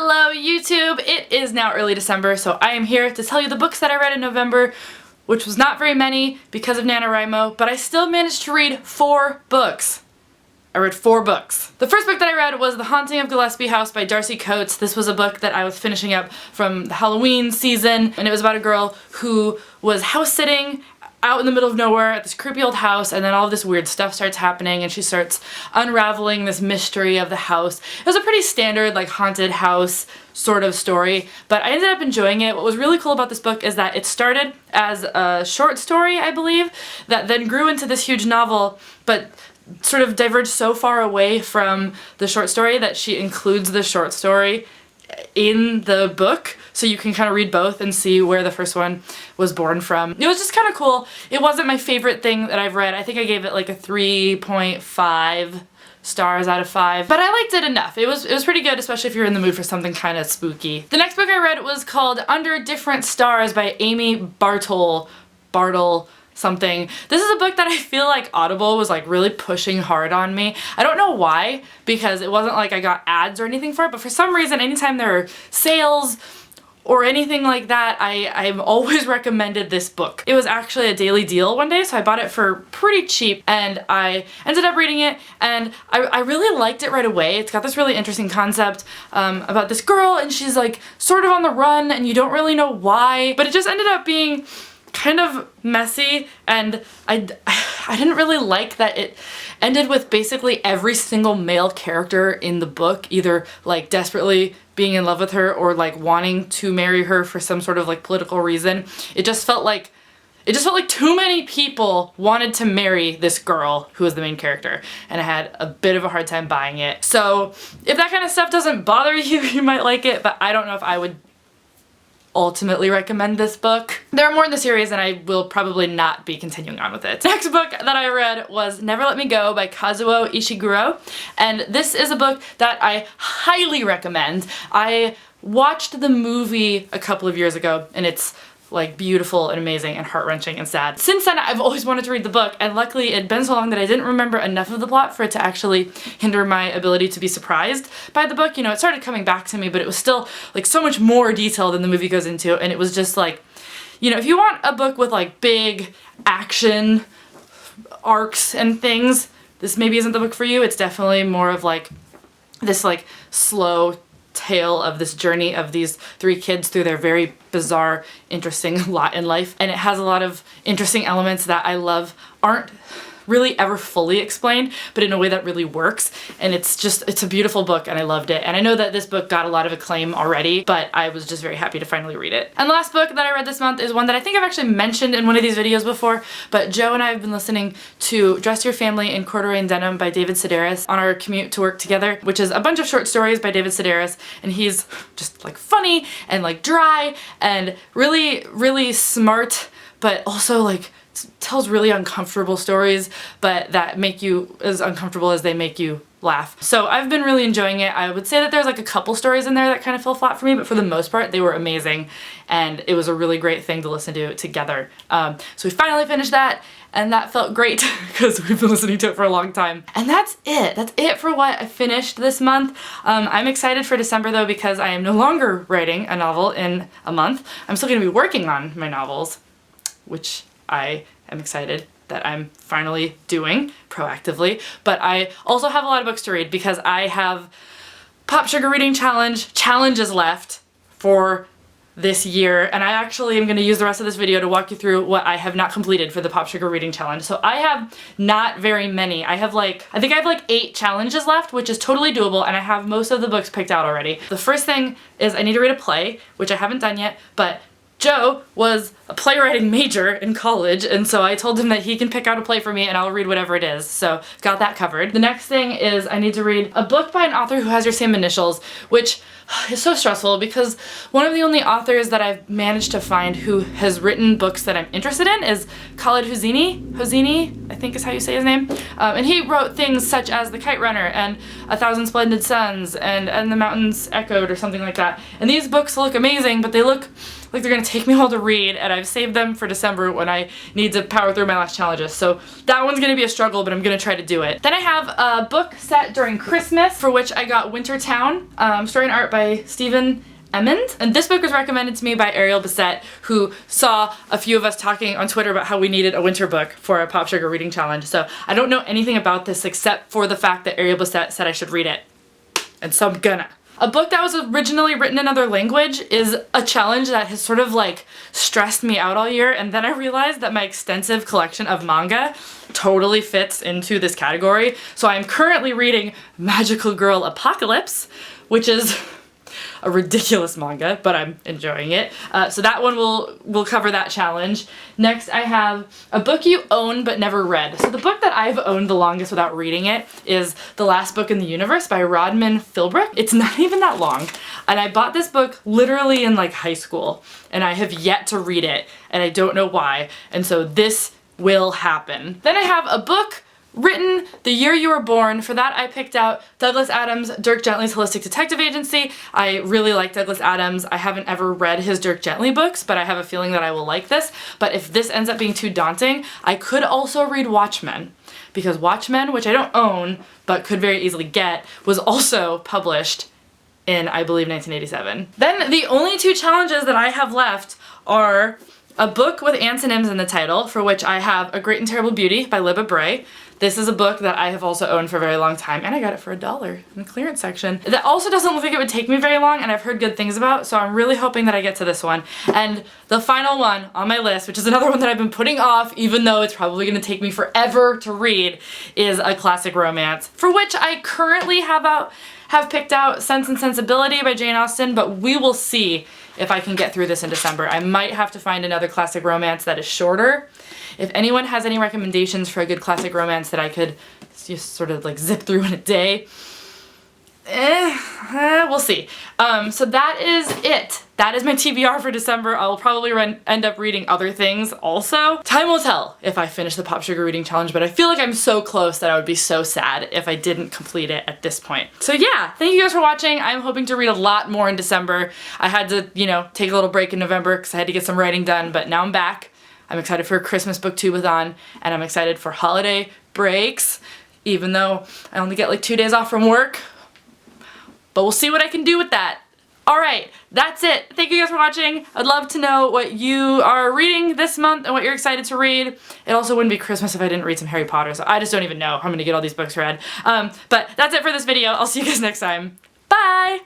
Hello YouTube! It is now early December, so I am here to tell you the books that I read in November, which was not very many because of NaNoWriMo, but I still managed to read 4 books. I read 4 books. The first book that I read was The Haunting of Gillespie House by Darcy Coates. This was a book that I was finishing up from the Halloween season, and it was about a girl who was house sitting out in the middle of nowhere at this creepy old house, and then all of this weird stuff starts happening and she starts unraveling this mystery of the house. It was a pretty standard like haunted house sort of story, but I ended up enjoying it. What was really cool about this book is that it started as a short story, I believe, that then grew into this huge novel, but sort of diverged so far away from the short story that she includes the short story in the book, so you can kind of read both and see where the first one was born from. It was just kind of cool. It wasn't my favorite thing that I've read. I think I gave it like a 3.5 stars out of 5, but I liked it enough. It was pretty good, especially if you're in the mood for something kind of spooky. The next book I read was called Under Different Stars by Amy Bartle something. This is a book that I feel like Audible was like really pushing hard on me. I don't know why, because it wasn't like I got ads or anything for it, but for some reason anytime there are sales or anything like that, I've always recommended this book. It was actually a daily deal one day, so I bought it for pretty cheap, and I ended up reading it, and I really liked it right away. It's got this really interesting concept about this girl, and she's like sort of on the run, and you don't really know why, but it just ended up being kind of messy, and I didn't really like that it ended with basically every single male character in the book either like desperately being in love with her or like wanting to marry her for some sort of like political reason. It just felt like too many people wanted to marry this girl who was the main character, and I had a bit of a hard time buying it. So if that kind of stuff doesn't bother you, you might like it, but I don't know if I would ultimately recommend this book. There are more in the series and I will probably not be continuing on with it. Next book that I read was Never Let Me Go by Kazuo Ishiguro, and this is a book that I highly recommend. I watched the movie a couple of years ago and it's like beautiful and amazing and heart-wrenching and sad. Since then I've always wanted to read the book, and luckily it had been so long that I didn't remember enough of the plot for it to actually hinder my ability to be surprised by the book. You know, it started coming back to me, but it was still like so much more detail than the movie goes into, and it was just like, you know, if you want a book with like big action arcs and things, this maybe isn't the book for you. It's definitely more of like this like slow tale of this journey of these 3 kids through their very bizarre, interesting lot in life. And it has a lot of interesting elements that I love aren't really ever fully explained, but in a way that really works. And it's a beautiful book and I loved it. And I know that this book got a lot of acclaim already, but I was just very happy to finally read it. And the last book that I read this month is one that I think I've actually mentioned in one of these videos before, but Joe and I have been listening to Dress Your Family in Corduroy and Denim by David Sedaris on our commute to work together, which is a bunch of short stories by David Sedaris, and he's just like funny and like dry and really, really smart, but also like tells really uncomfortable stories, but that make you as uncomfortable as they make you laugh. So I've been really enjoying it. I would say that there's like a couple stories in there that kind of fell flat for me, but for the most part they were amazing, and it was a really great thing to listen to together. So we finally finished that, and that felt great because we've been listening to it for a long time. And that's it. That's it for what I finished this month. I'm excited for December though, because I am no longer writing a novel in a month. I'm still going to be working on my novels, which I am excited that I'm finally doing proactively, but I also have a lot of books to read because I have Popsugar Reading challenges left for this year, and I actually am going to use the rest of this video to walk you through what I have not completed for the Popsugar Reading Challenge. So I have not very many. I think I have like 8 challenges left, which is totally doable, and I have most of the books picked out already. The first thing is I need to read a play, which I haven't done yet, but Joe was a playwriting major in college, and so I told him that he can pick out a play for me and I'll read whatever it is, so got that covered. The next thing is I need to read a book by an author who has your same initials, which is so stressful because one of the only authors that I've managed to find who has written books that I'm interested in is Khaled Hosseini, I think is how you say his name, and he wrote things such as The Kite Runner and A Thousand Splendid Suns and The Mountains Echoed or something like that, and these books look amazing, but they look like they're gonna take me a while to read, and I've saved them for December when I need to power through my last challenges. So that one's gonna be a struggle, but I'm gonna try to do it. Then I have a book set during Christmas, for which I got Wintertown, story and art by Stephen Emmond. And this book was recommended to me by Ariel Bissett, who saw a few of us talking on Twitter about how we needed a winter book for a Popsugar reading challenge. So I don't know anything about this except for the fact that Ariel Bissett said I should read it. And so I'm gonna. A book that was originally written in another language is a challenge that has sort of like stressed me out all year, and then I realized that my extensive collection of manga totally fits into this category. So I'm currently reading Magical Girl Apocalypse, which is a ridiculous manga, but I'm enjoying it. So that one will cover that challenge. Next, I have a book you own but never read. So the book that I've owned the longest without reading it is The Last Book in the Universe by Rodman Philbrick. It's not even that long, and I bought this book literally in like high school, and I have yet to read it, and I don't know why, and so this will happen. Then I have a book written the year you were born. For that, I picked out Douglas Adams' Dirk Gently's Holistic Detective Agency. I really like Douglas Adams. I haven't ever read his Dirk Gently books, but I have a feeling that I will like this. But if this ends up being too daunting, I could also read Watchmen, because Watchmen, which I don't own, but could very easily get, was also published in, I believe, 1987. Then the only two challenges that I have left are a book with antonyms in the title, for which I have A Great and Terrible Beauty by Libba Bray. This is a book that I have also owned for a very long time, and I got it for $1 in the clearance section. That also doesn't look like it would take me very long, and I've heard good things about, so I'm really hoping that I get to this one. And the final one on my list, which is another one that I've been putting off, even though it's probably gonna take me forever to read, is a classic romance, for which I currently have picked out Sense and Sensibility by Jane Austen, but we will see if I can get through this in December. I might have to find another classic romance that is shorter. If anyone has any recommendations for a good classic romance that I could just sort of like zip through in a day, we'll see. So that is it. That is my TBR for December. I will probably end up reading other things also. Time will tell if I finish the Popsugar reading challenge, but I feel like I'm so close that I would be so sad if I didn't complete it at this point. So yeah, thank you guys for watching. I'm hoping to read a lot more in December. I had to, you know, take a little break in November because I had to get some writing done, but now I'm back. I'm excited for Christmas Booktubeathon, and I'm excited for holiday breaks, even though I only get like 2 days off from work. But we'll see what I can do with that. Alright, that's it. Thank you guys for watching. I'd love to know what you are reading this month and what you're excited to read. It also wouldn't be Christmas if I didn't read some Harry Potter, so I just don't even know how I'm gonna get all these books read. But that's it for this video. I'll see you guys next time. Bye!